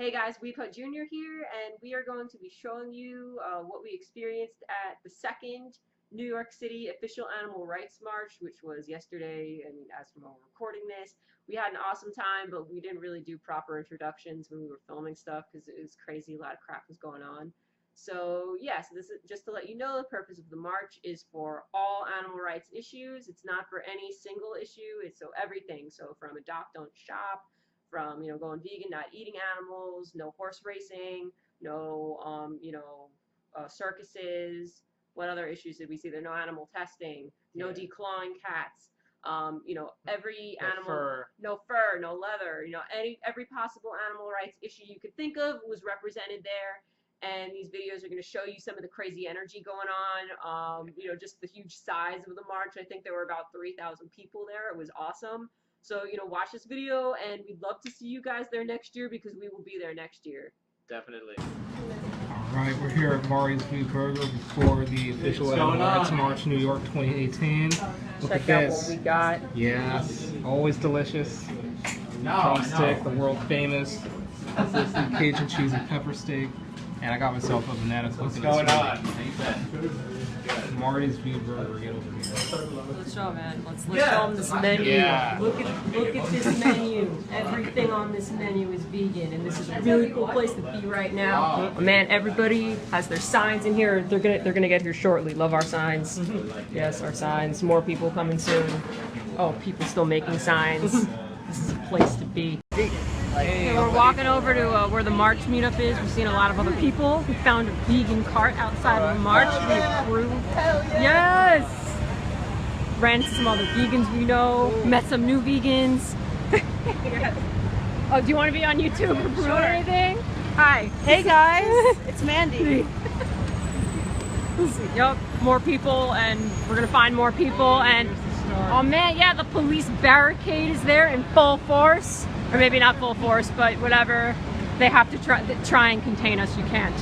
Hey guys, Weeput Jr. here, and we are going to be showing you what we experienced at the second New York City Official Animal Rights March, which was yesterday. And as from when we're recording this, we had an awesome time, but we didn't really do proper introductions when we were filming stuff because it was crazy. A lot of crap was going on. So yeah, so this is just to let you know the purpose of the march is for all animal rights issues. It's not for any single issue. It's so everything. So from adopt, don't shop, from going vegan, not eating animals, no horse racing, no circuses. What other issues did we see there? No animal testing, no declawing cats. Every animal, fur. no fur, no leather. Every possible animal rights issue you could think of was represented there. And these videos are going to show you some of the crazy energy going on. Just the huge size of the march. I think there were about 3,000 people there. It was awesome. So, watch this video, and we'd love to see you guys there next year because we will be there next year. Definitely. Alright, we're here at Marty's Beef Burger before the official Animal Rights March New York 2018. Look Check at out this. what we got. Yes, always delicious. Drumstick, the world famous. This is the Cajun cheesy pepper steak. And I got myself a banana split. What's going on? Marty's Beef Burger, get over here. Let's show, man. Let's show them this menu. Yeah. Look at this menu. Everything on this menu is vegan, and this is a really cool place to be right now. Man, everybody has their signs in here. They're gonna get here shortly. Love our signs. Yes, our signs. More people coming soon. Oh, people still making signs. This is a place to be. Okay, we're walking over to where the March meetup is. We've seen a lot of other people. We found a vegan cart outside of the March. We approved. Yes! Ran into some other vegans we know. Met some new vegans. Oh, do you want to be on YouTube or or anything? Hi. Hey guys, it's Mandy. Yep, more people, and we're gonna find more people. And oh man, yeah, the police barricade is there in full force. Or maybe not full force, but whatever. They have to try and contain us. You can't.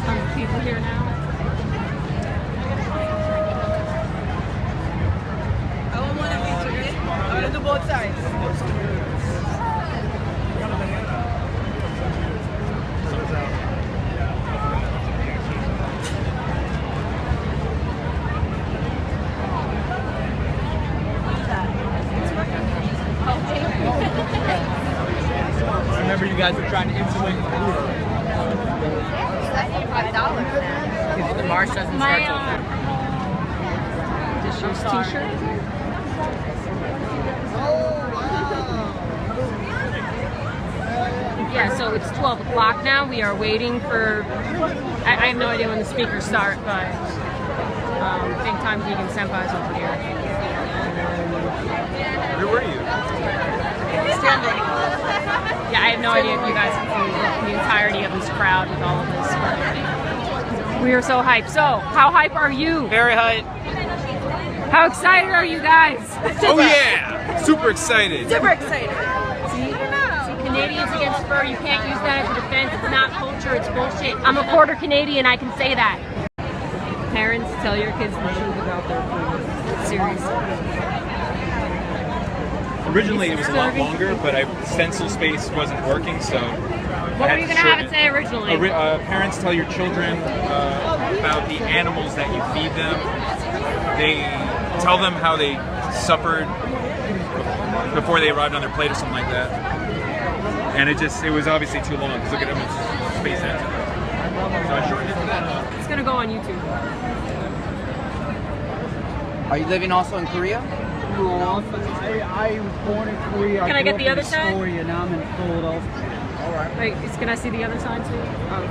Tons of people here now. I want one of each, okay? I'm gonna do both sides. I remember you guys were trying to insulate the food. $5. The march doesn't start till T-shirt. Yeah, so it's 12 o'clock now. We are waiting for, I have no idea when the speakers start, but big time vegan senpais over here. Where were you? Standing. Yeah, I have no idea if you guys can see the entirety of this crowd with all of this. But we are so hyped. So, how hype are you? Very hype. How excited are you guys? Oh yeah! Super excited. Super excited. See, Canadians against fur, you can't use that as a defense. It's not culture, it's bullshit. I'm a quarter Canadian, I can say that. Parents, tell your kids the truth about their food. Seriously. Originally it was a lot longer, but stencil space wasn't working, so What were you going to have it say originally? Parents, tell your children about the animals that you feed them. They tell them how they suffered before they arrived on their plate or something like that. And it was obviously too long, because look at how much space it has. So I shortened it to that. It's going to go on YouTube. Are you living also in Korea? No, I was born in Korea. Can I get the other side? Astoria, now I'm in Philadelphia. All right. Wait, can I see the other side too? Oh.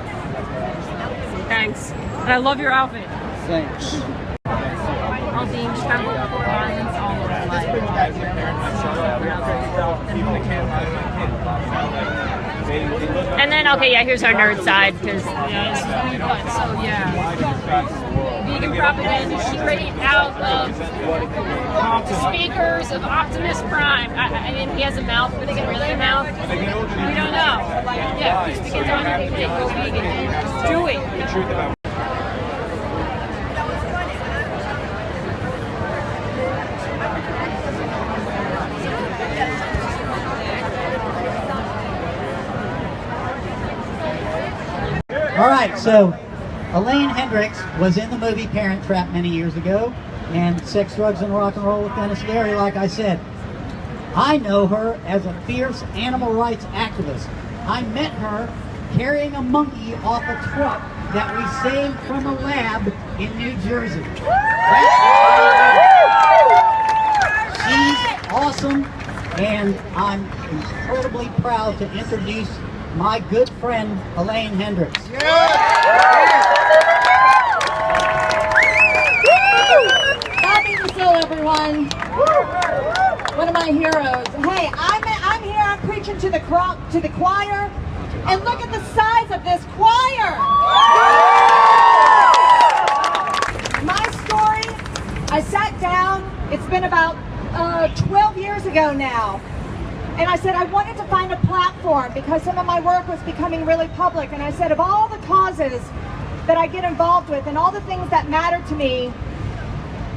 Thanks. And I love your outfit. Thanks. All being stempeled for violence all over And then, okay, yeah, here's our nerd side, because, so yeah. Vegan propaganda straight out of speakers of Optimus Prime. I mean, he has a mouth, but is it really a mouth? We don't know. Yeah, just because on your thing, go vegan. Just do it. All right, so Elaine Hendricks was in the movie Parent Trap many years ago, and Sex, Drugs, and Rock and Roll with Dennis Leary, like I said. I know her as a fierce animal rights activist. I met her carrying a monkey off a truck that we saved from a lab in New Jersey. She's awesome, and I'm incredibly proud to introduce my good friend, Elaine Hendricks. Happy to show everyone. One of my heroes. Hey, I'm here. I'm preaching to the choir, and look at the size of this choir. My story. I sat down. It's been about 12 years ago now. And I said I wanted to find a platform because some of my work was becoming really public. And I said, of all the causes that I get involved with and all the things that matter to me,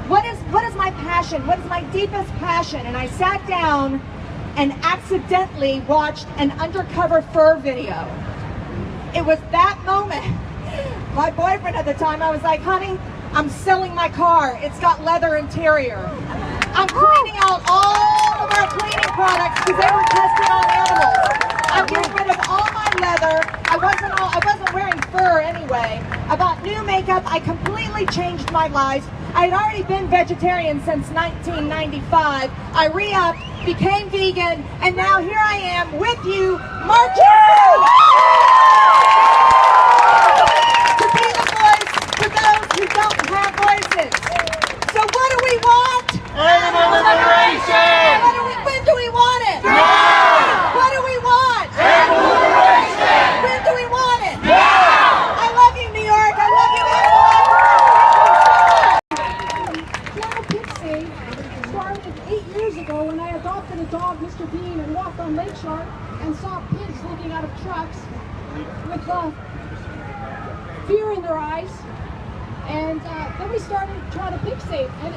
what is my passion? What is my deepest passion? And I sat down and accidentally watched an undercover fur video. It was that moment. My boyfriend at the time, I was like, honey, I'm selling my car. It's got leather interior. I'm cleaning out all of our cleaning products because they were tested on animals. I'm getting rid of all my leather. I wasn't wearing fur anyway. I bought new makeup. I completely changed my life. I had already been vegetarian since 1995. I re-upped, became vegan, and now here I am with you, marching to be the voice for those who don't have voices. So what do we want? Animal liberation! When do we want it? Now! What do we want? Animal liberation! When do we want it? Now! I love you, New York. I love you, Now, Pixie started 8 years ago when I adopted a dog, Mr. Bean, and walked on Lakeshore and saw pigs looking out of trucks with fear in their eyes. And then we started trying to pig save. And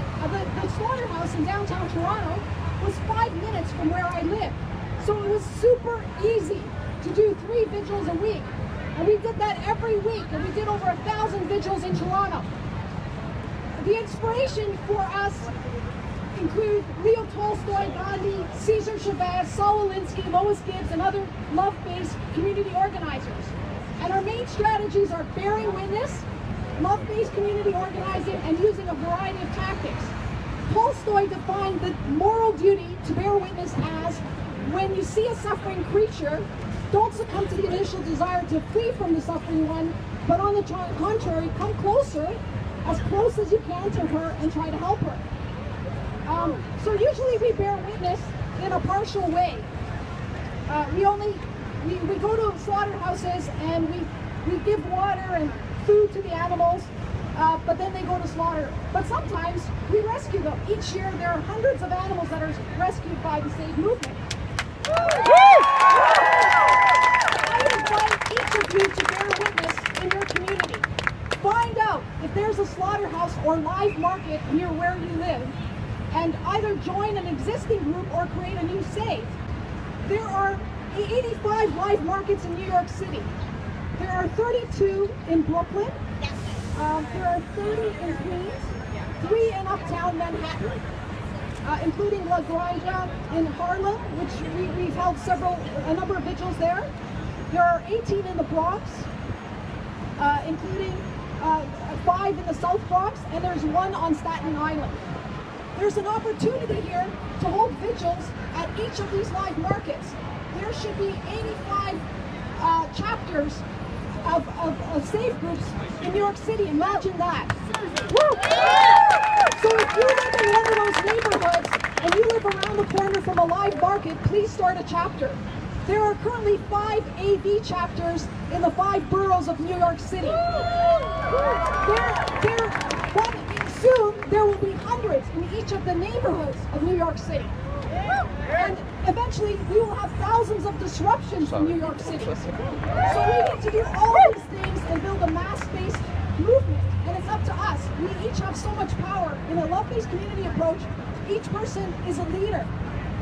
the slaughterhouse in downtown Toronto was 5 minutes from where I live. So it was super easy to do 3 vigils a week. And we did that every week. And we did over 1,000 vigils in Toronto. The inspiration for us include Leo Tolstoy, Gandhi, Cesar Chavez, Saul Alinsky, Lois Gibbs, and other love-based community organizers. And our main strategies are bearing witness, love-based community organizing, and using a variety of tactics. Tolstoy defined the moral duty to bear witness as when you see a suffering creature, don't succumb to the initial desire to flee from the suffering one, but on the contrary, come closer, as close as you can to her, and try to help her. So usually we bear witness in a partial way. We go to slaughterhouses and we give water and food to the animals, but then they go to slaughter. But sometimes we rescue them. Each year there are hundreds of animals that are rescued by the Save movement. I invite each of you to bear witness in your community. Find out if there's a slaughterhouse or live market near where you live, and either join an existing group or create a new Save. There are 85 live markets in New York City. There are 32 in Brooklyn. There are 30 in Queens, 3 in Uptown Manhattan, including La Granja in Harlem, which we've held a number of vigils there. There are 18 in the Bronx, including 5 in the South Bronx, and there's 1 on Staten Island. There's an opportunity here to hold vigils at each of these live markets. There should be 85 chapters of Save groups in New York City. Imagine that. Woo! So if you live in one of those neighborhoods and you live around the corner from a live market, please start a chapter. There are currently 5 AV chapters in the 5 boroughs of New York City. Soon there will be hundreds in each of the neighborhoods of New York City. And eventually we will have thousands of disruptions in New York City. So we need to do all these things and build a mass-based movement. And it's up to us. We each have so much power. In a love-based community approach, each person is a leader.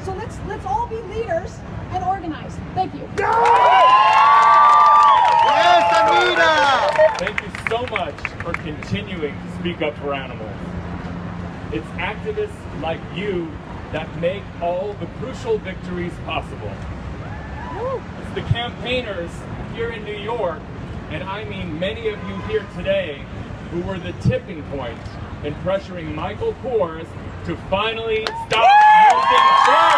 So let's all be leaders and organize. Thank you. Yes, Anita! Thank you so much for continuing to speak up for animals. It's activists like you that make all the crucial victories possible. It's the campaigners here in New York, and I mean many of you here today, who were the tipping point in pressuring Michael Kors to finally stop using fur.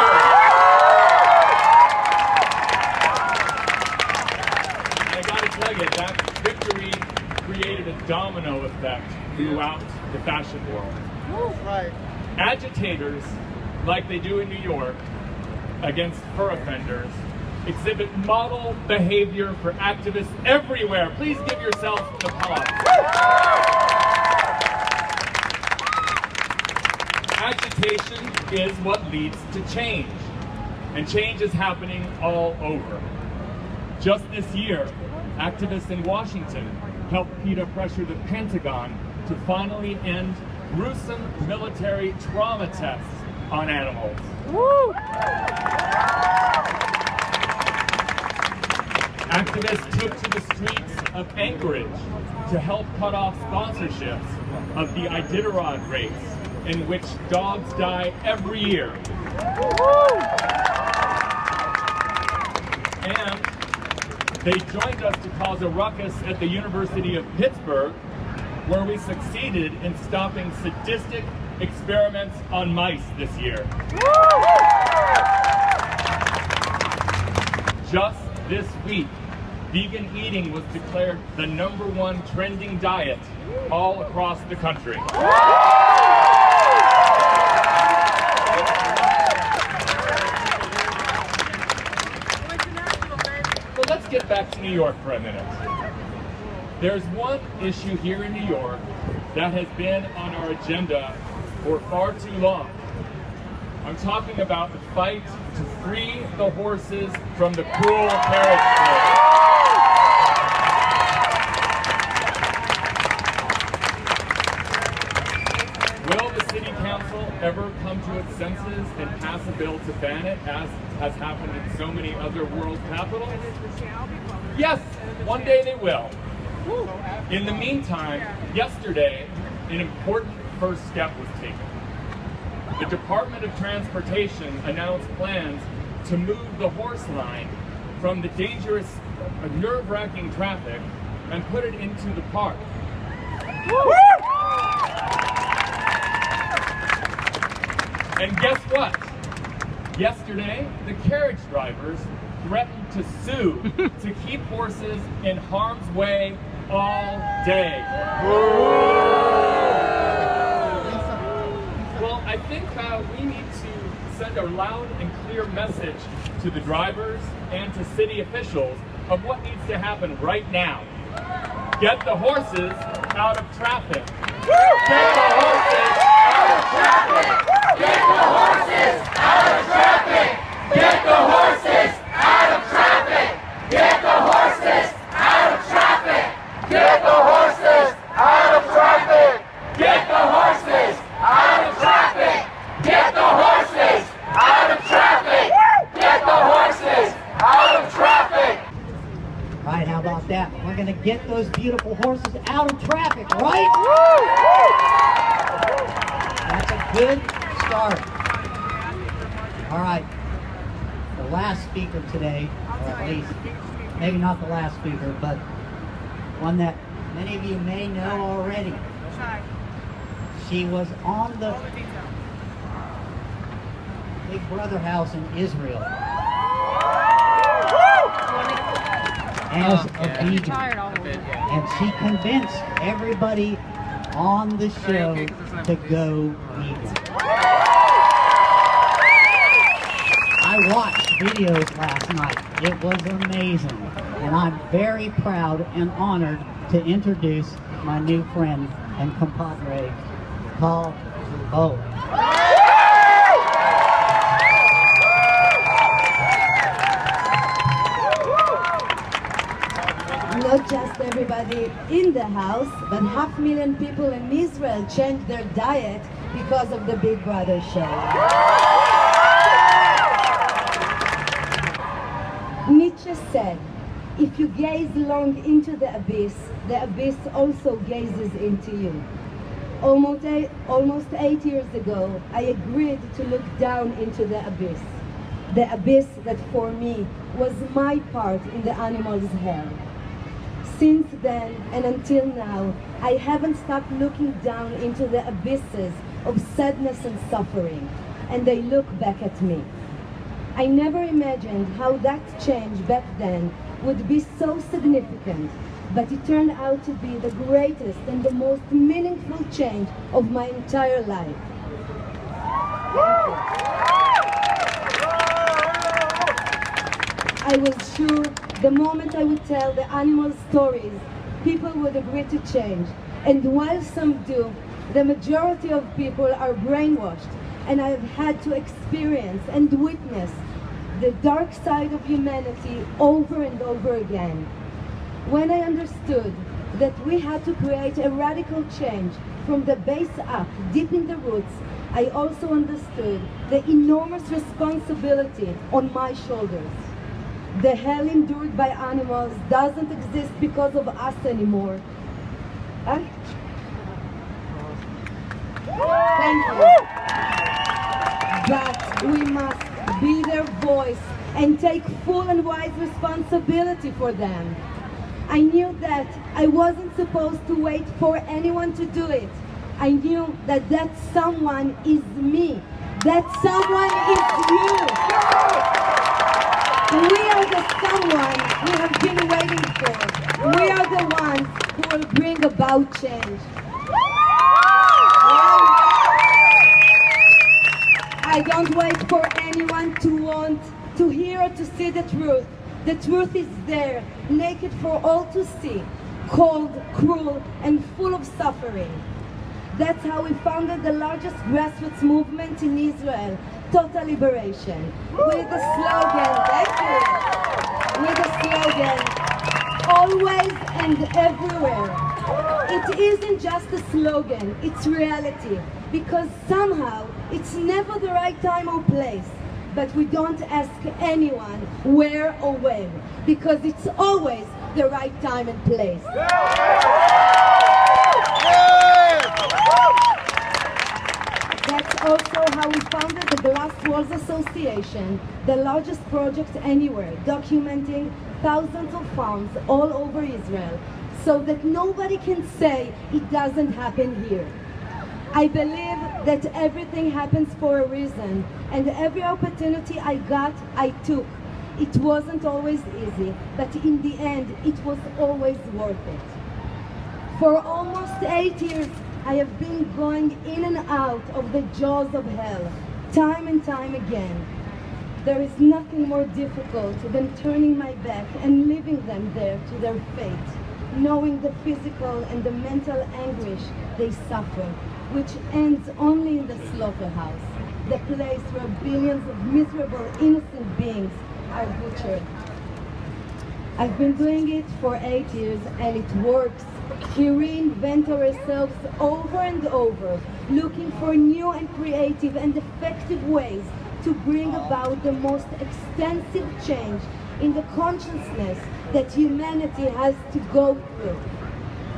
And I gotta tell you, that victory created a domino effect throughout the fashion world. Right. Agitators, like they do in New York, against fur offenders, exhibit model behavior for activists everywhere. Please give yourself an applause. Agitation is what leads to change, and change is happening all over. Just this year, activists in Washington helped PETA pressure the Pentagon to finally end gruesome military trauma tests on animals. Woo! Activists took to the streets of Anchorage to help cut off sponsorships of the Iditarod race, in which dogs die every year. And they joined us to cause a ruckus at the University of Pittsburgh, where we succeeded in stopping sadistic experiments on mice this year. Just this week, vegan eating was declared the #1 trending diet all across the country. So let's get back to New York for a minute. There's one issue here in New York that has been on our agenda for far too long. I'm talking about the fight to free the horses from the cruel carriage trade. Will the city council ever come to its senses and pass a bill to ban it, as has happened in so many other world capitals? Yes, one day they will. In the meantime, yesterday, an important first step was taken. The Department of Transportation announced plans to move the horse line from the dangerous, nerve-wracking traffic and put it into the park. And guess what? Yesterday, the carriage drivers threatened to sue to keep horses in harm's way all day. Well, I think we need to send a loud and clear message to the drivers and to city officials of what needs to happen right now. Get the horses out of traffic. Get the horses out of traffic. Get the horses out of traffic. Get the horses out of traffic. Get the horses out of traffic. Get the horses out of traffic. Get the horses out of traffic. Get the horses out of traffic. Get the horses out of traffic. Right, how about that? We're going to get those beautiful horses out of traffic, right? That's a good start. All right, the last speaker today, or at least, maybe not the last speaker, but one that many of you may know already. She was on the Big Brother house in Israel as a vegan, and she convinced everybody on the show to go vegan. I watched videos last night. It was amazing, and I'm very proud and honored to introduce my new friend and compadre, Paul Bowen. Not just everybody in the house, but 500,000 people in Israel changed their diet because of the Big Brother show. Nietzsche said, If you gaze long into the abyss also gazes into you. Almost 8 years ago, I agreed to look down into the abyss that for me was my part in the animal's hell. Since then and until now, I haven't stopped looking down into the abysses of sadness and suffering, and they look back at me. I never imagined how that change back then would be so significant, but it turned out to be the greatest and the most meaningful change of my entire life. I was sure the moment I would tell the animal stories, people would agree to change. And while some do, the majority of people are brainwashed, and I have had to experience and witness the dark side of humanity over and over again. When I understood that we had to create a radical change from the base up, deep in the roots, I also understood the enormous responsibility on my shoulders. The hell endured by animals doesn't exist because of us anymore. Thank you. But we must be their voice and take full and wise responsibility for them. I knew that I wasn't supposed to wait for anyone to do it. I knew that that someone is me. That someone is you. We are the someone we have been waiting for. We are the ones who will bring about change. I don't wait for anyone to want to hear or to see the truth. The truth is there, naked for all to see, cold, cruel, and full of suffering. That's how we founded the largest grassroots movement in Israel, Total Liberation, with the slogan, thank you, with the slogan, always and everywhere. It isn't just a slogan, it's reality, because somehow it's never the right time or place, but we don't ask anyone where or when, because it's always the right time and place. That's also how we founded the Glass Walls Association, the largest project anywhere, documenting thousands of farms all over Israel, so that nobody can say it doesn't happen here. I believe that everything happens for a reason, and every opportunity I got, I took. It wasn't always easy, but in the end, it was always worth it. For almost 8 years, I have been going in and out of the jaws of hell, time and time again. There is nothing more difficult than turning my back and leaving them there to their fate, knowing the physical and the mental anguish they suffer, which ends only in the slaughterhouse, the place where billions of miserable, innocent beings are butchered. I've been doing it for 8 years and it works. We reinvent ourselves over and over, looking for new and creative and effective ways to bring about the most extensive change in the consciousness that humanity has to go through.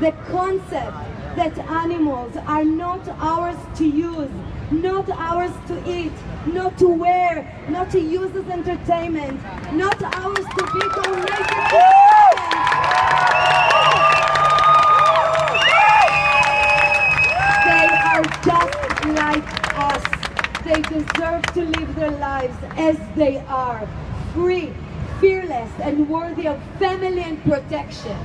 The concept that animals are not ours to use, not ours to eat, not to wear, not to use as entertainment, not ours to be donated to They are just like us. They deserve to live their lives as they are, free, fearless, and worthy of family and protection.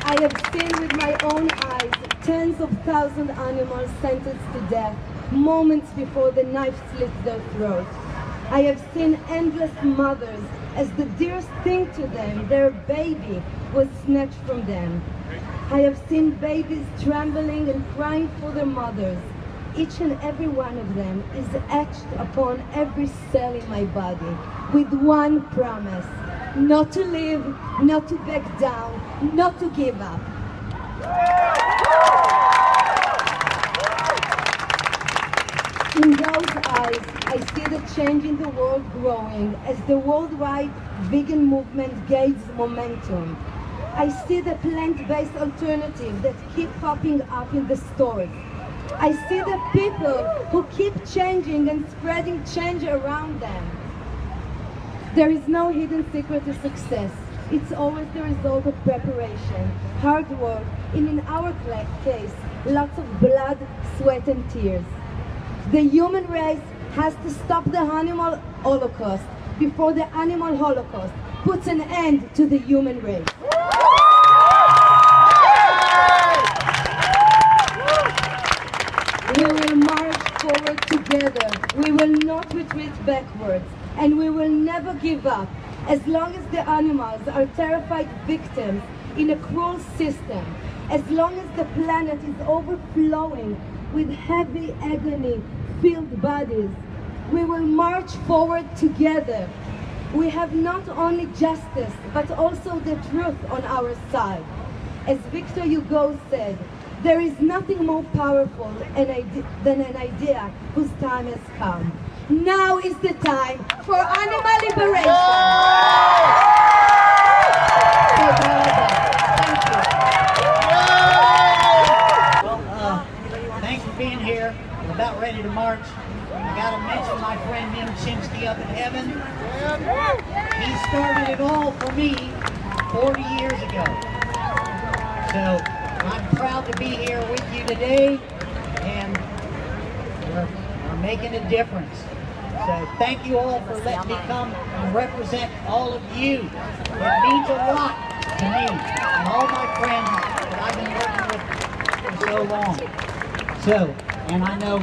I have seen with my own eyes tens of thousands of animals sentenced to death moments before the knife slits their throats. I have seen endless mothers as the dearest thing to them, their baby, was snatched from them. I have seen babies trembling and crying for their mothers. Each and every one of them is etched upon every cell in my body with one promise: not to live, not to back down, not to give up. In those eyes, I see the change in the world growing as the worldwide vegan movement gains momentum. I see the plant-based alternative that keep popping up in the stores. I see the people who keep changing and spreading change around them. There is no hidden secret to success. It's always the result of preparation, hard work, and in our case, lots of blood, sweat, and tears. The human race has to stop the animal holocaust before the animal holocaust puts an end to the human race. We will march forward together. We will not retreat backwards, and we will never give up as long as the animals are terrified victims in a cruel system, as long as the planet is overflowing with heavy agony-filled bodies. We will march forward together. We have not only justice, but also the truth on our side. As Victor Hugo said, there is nothing more powerful than an idea whose time has come. Now is the time for animal liberation. Well, thanks for being here. We're about ready to march. I gotta mention my friend Jim Chinsky up in heaven. He started it all for me 40 years ago. So I'm proud to be here with you today, and we're making a difference. So thank you all for letting me come and represent all of you. It means a lot to me and all my friends that I've been working with for so long. So, and I know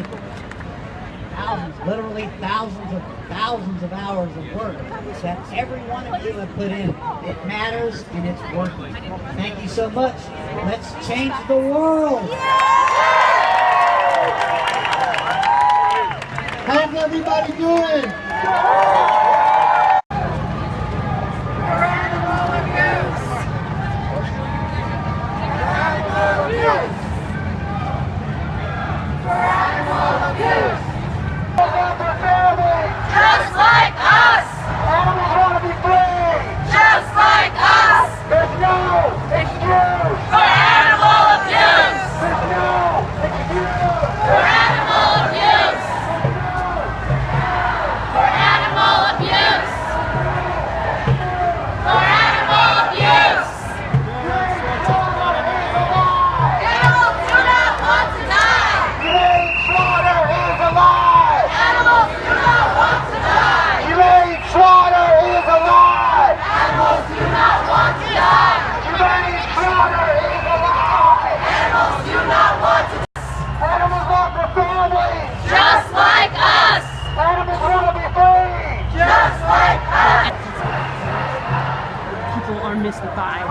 thousands, literally thousands of hours of work that every one of you have put in. It matters and it's working. Thank you so much. Let's change the world. How's everybody doing? Just like us! Animals want to be free! Just like us! There's no excuse for animal abuse! There's no excuse for animal abuse! For animal abuse! For animal abuse! Animals do not want to die! Humane slaughter is a lie! Animals do not want to die! Humane slaughter is a lie! Animals do not want to die! Humane slaughter is a lie! Animals do not want to die! Animals want their families! Just like us! Animals want to be free! Just like us! People are mystified.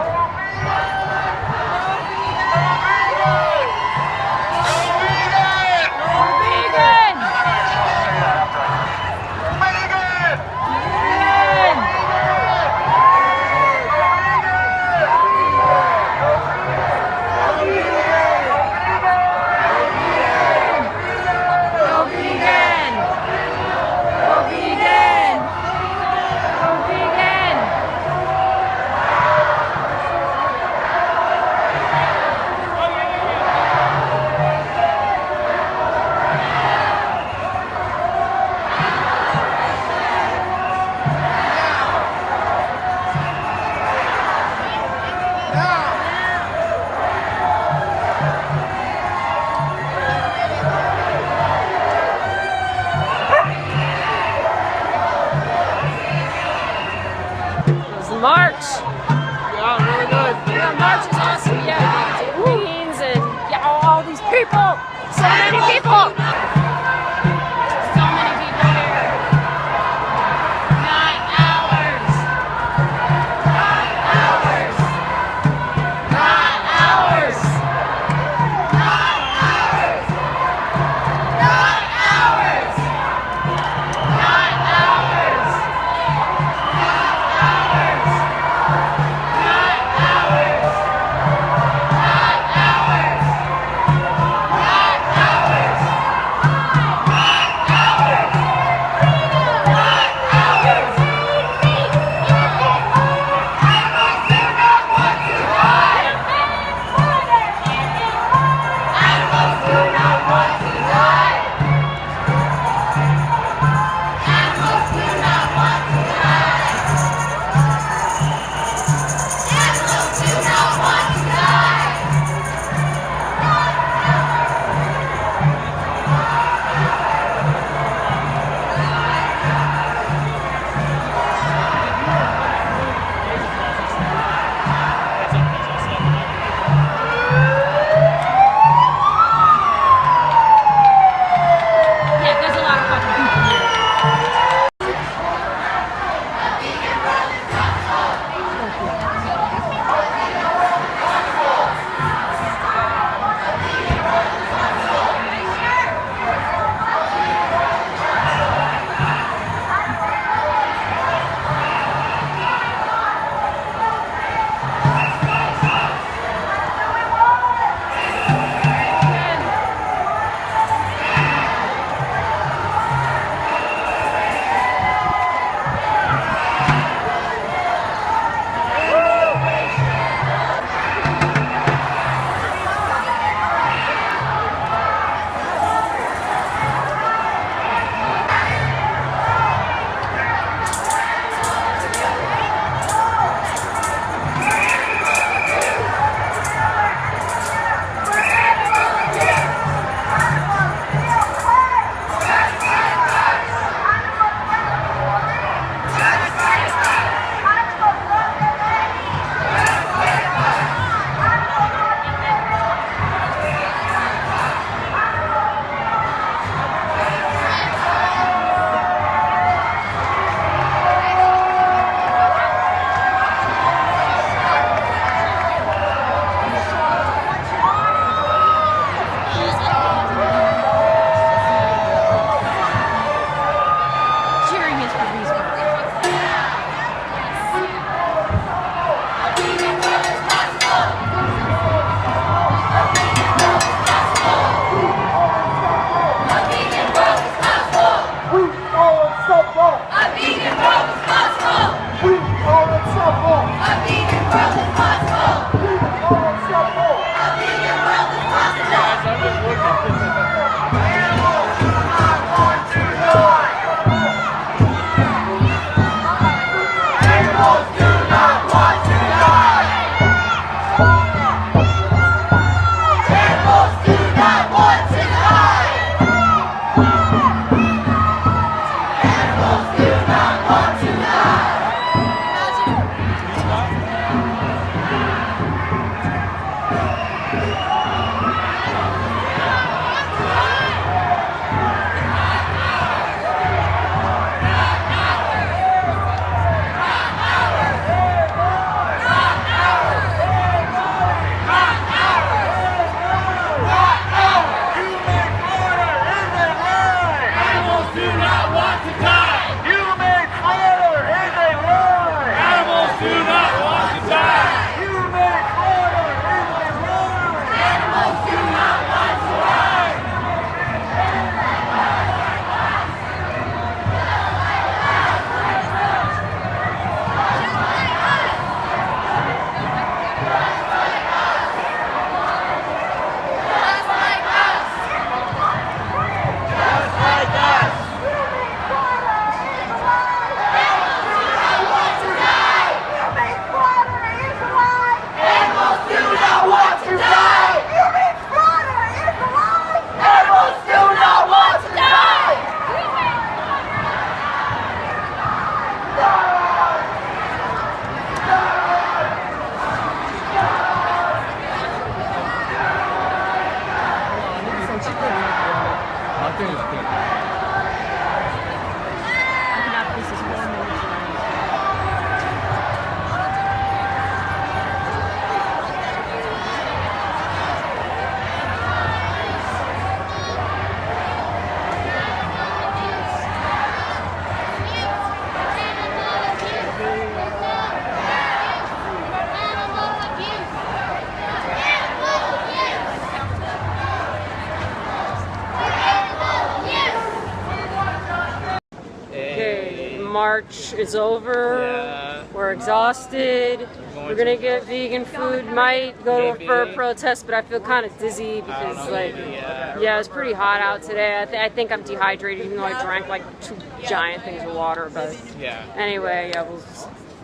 march is over. Yeah. We're exhausted. We're gonna get vegan food. Might go for a protest, but I feel kind of dizzy because, like, yeah, it's pretty hot out today. I think I'm dehydrated, even though I drank like 2 giant things of water. But Yeah. anyway, yeah,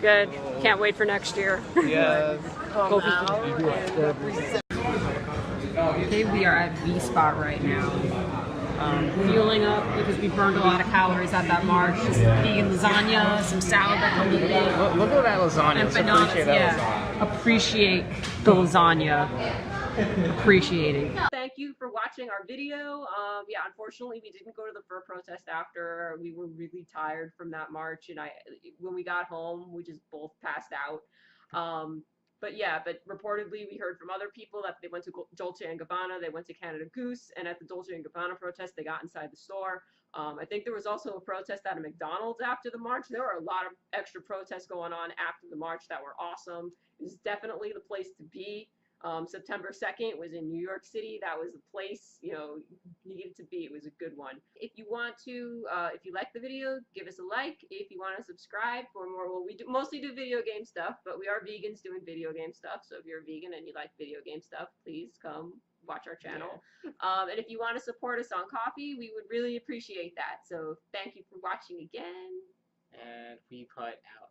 good. Can't wait for next year. Yeah. Okay, we are at V Spot right now. Fueling up because we burned a lot of calories at that march. Just vegan lasagna, some salad that comes with it. Look at that lasagna. And bananas, appreciate the lasagna. Appreciating. Thank you for watching our video. Yeah, unfortunately we didn't go to the fur protest after. We were really tired from that march, and when we got home, we just both passed out. But reportedly we heard from other people that they went to Dolce & Gabbana, they went to Canada Goose, and at the Dolce & Gabbana protest, they got inside the store. I think there was also a protest at a McDonald's after the march. There were a lot of extra protests going on after the march that were awesome. It was definitely the place to be. September 2nd was in New York City. That was the place, you needed to be. It was a good one. If you want to, if you like the video, give us a like. If you want to subscribe for more, well, we mostly do video game stuff, but we are vegans doing video game stuff. So if you're a vegan and you like video game stuff, please come watch our channel. And if you want to support us on Ko-fi, we would really appreciate that. So thank you for watching again. And we put out.